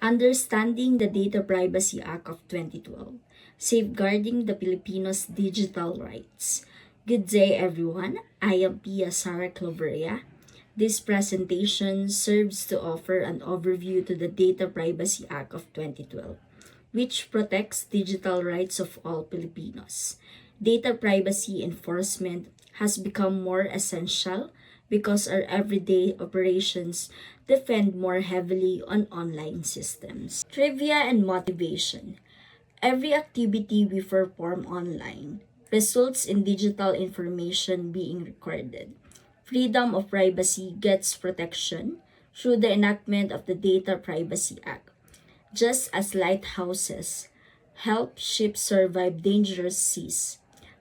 Understanding the Data Privacy Act of 2012, Safeguarding the Filipinos' Digital Rights. Good day, everyone. I am Pia Sara Cloveria. This presentation serves to offer an overview to the Data Privacy Act of 2012, which protects digital rights of all Filipinos. Data privacy enforcement has become more essential because our everyday operations depend more heavily on online systems. Trivia and motivation. Every activity we perform online results in digital information being recorded. Freedom of privacy gets protection through the enactment of the Data Privacy Act. Just as lighthouses help ships survive dangerous seas,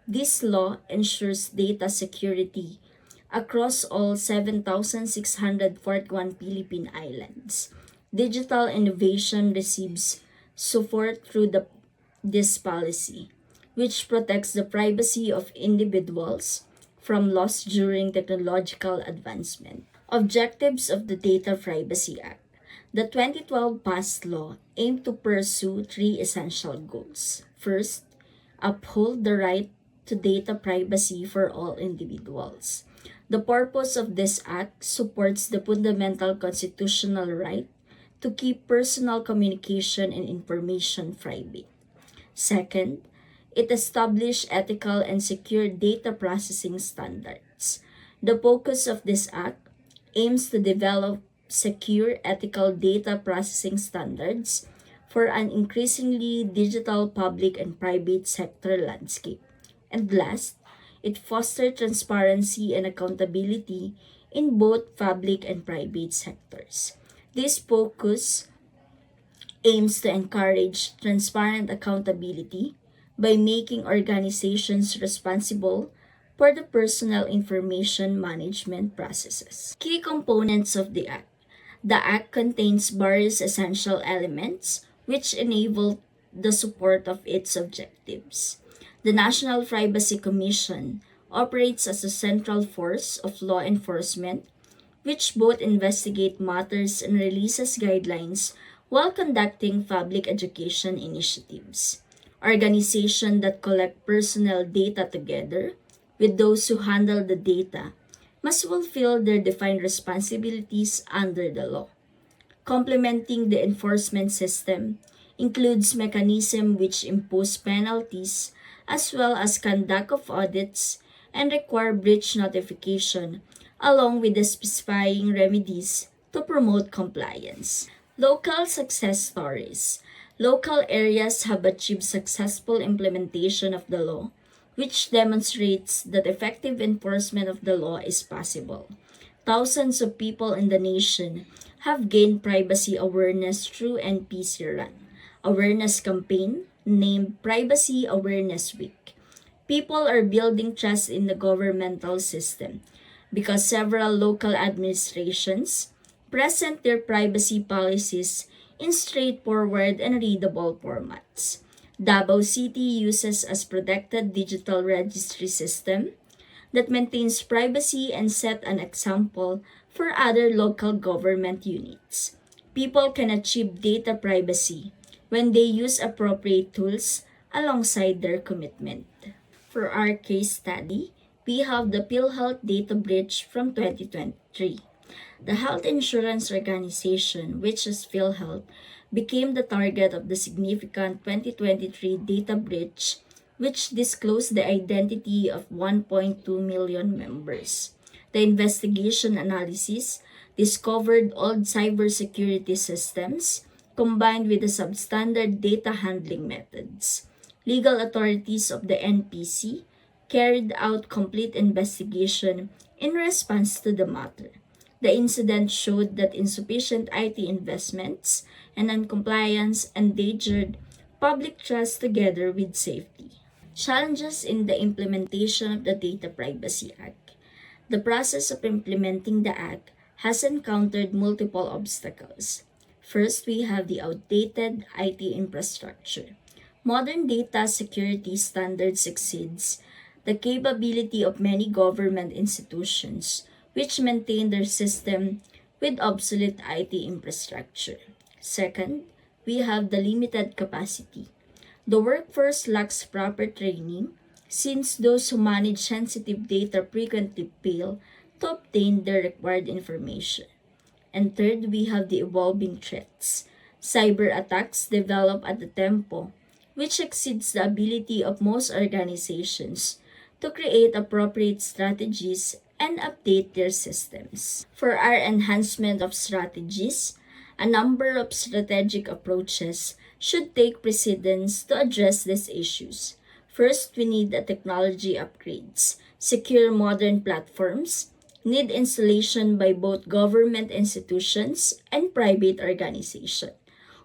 this law ensures data security across all 7,641 Philippine islands. Digital innovation receives support through this policy, which protects the privacy of individuals from loss during technological advancement. Objectives of the Data Privacy Act. The 2012 passed law aimed to pursue three essential goals. First, uphold the right to data privacy for all individuals. The purpose of this act supports the fundamental constitutional right to keep personal communication and information private. Second, it established ethical and secure data processing standards. The focus of this act aims to develop secure ethical data processing standards for an increasingly digital public and private sector landscape. And last, it fosters transparency and accountability in both public and private sectors. This focus aims to encourage transparent accountability by making organizations responsible for the personal information management processes. Key components of the Act. The Act contains various essential elements which enable the support of its objectives. The National Privacy Commission operates as a central force of law enforcement which both investigate matters and releases guidelines while conducting public education initiatives. Organizations that collect personal data together with those who handle the data must fulfill their defined responsibilities under the law. Complementing the enforcement system includes mechanisms which impose penalties as well as conduct of audits and require breach notification along with the specifying remedies to promote compliance. Local success stories. Local areas have achieved successful implementation of the law, which demonstrates that effective enforcement of the law is possible. Thousands of people in the nation have gained privacy awareness through NPC Run, awareness campaign named Privacy Awareness Week. People are building trust in the governmental system because several local administrations present their privacy policies in straightforward and readable formats. Davao City uses a protected digital registry system that maintains privacy and set an example for other local government units. People can achieve data privacy when they use appropriate tools alongside their commitment. For our case study, we have the PhilHealth data breach from 2023. The health insurance organization, which is PhilHealth, became the target of the significant 2023 data breach, which disclosed the identity of 1.2 million members. The investigation analysis discovered old cybersecurity systems combined with the substandard data handling methods. Legal authorities of the NPC carried out complete investigation in response to the matter. The incident showed that insufficient IT investments and noncompliance endangered public trust together with safety. Challenges in the implementation of the Data Privacy Act. The process of implementing the Act has encountered multiple obstacles. First, we have the outdated IT infrastructure. Modern data security standards exceeds the capability of many government institutions which maintain their system with obsolete IT infrastructure. Second, we have the limited capacity. The workforce lacks proper training since those who manage sensitive data frequently fail to obtain the required information. And third, we have the evolving threats. Cyber attacks develop at a tempo which exceeds the ability of most organizations to create appropriate strategies and update their systems. For our enhancement of strategies, a number of strategic approaches should take precedence to address these issues. First, we need a technology upgrades, secure modern platforms, need installation by both government institutions and private organizations.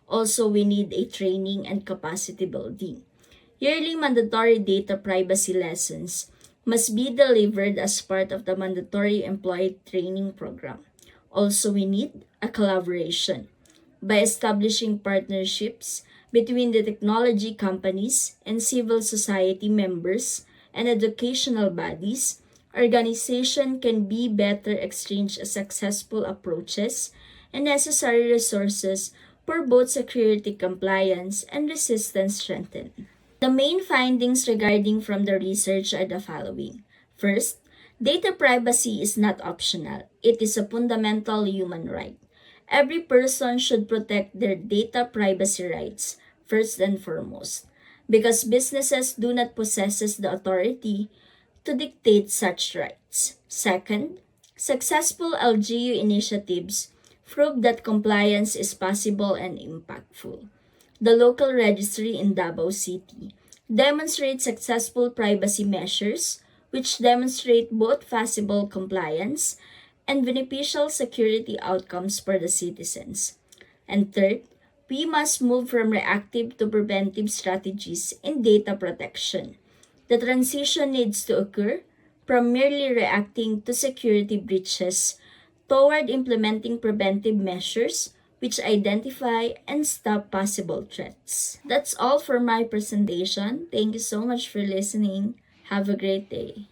Also, we need a training and capacity building. Yearly mandatory data privacy lessons must be delivered as part of the mandatory employee training program. Also, we need a collaboration by establishing partnerships between the technology companies and civil society members and educational bodies. Organization can be better exchange successful approaches and necessary resources for both security compliance and resistance strengthened. The main findings regarding from the research are the following. First, data privacy is not optional. It is a fundamental human right. Every person should protect their data privacy rights first and foremost because businesses do not possess the authority to dictate such rights. Second, successful LGU initiatives prove that compliance is possible and impactful. The local registry in Davao City demonstrates successful privacy measures which demonstrate both feasible compliance and beneficial security outcomes for the citizens. And third, we must move from reactive to preventive strategies in data protection. The transition needs to occur from merely reacting to security breaches toward implementing preventive measures which identify and stop possible threats. That's all for my presentation. Thank you so much for listening. Have a great day.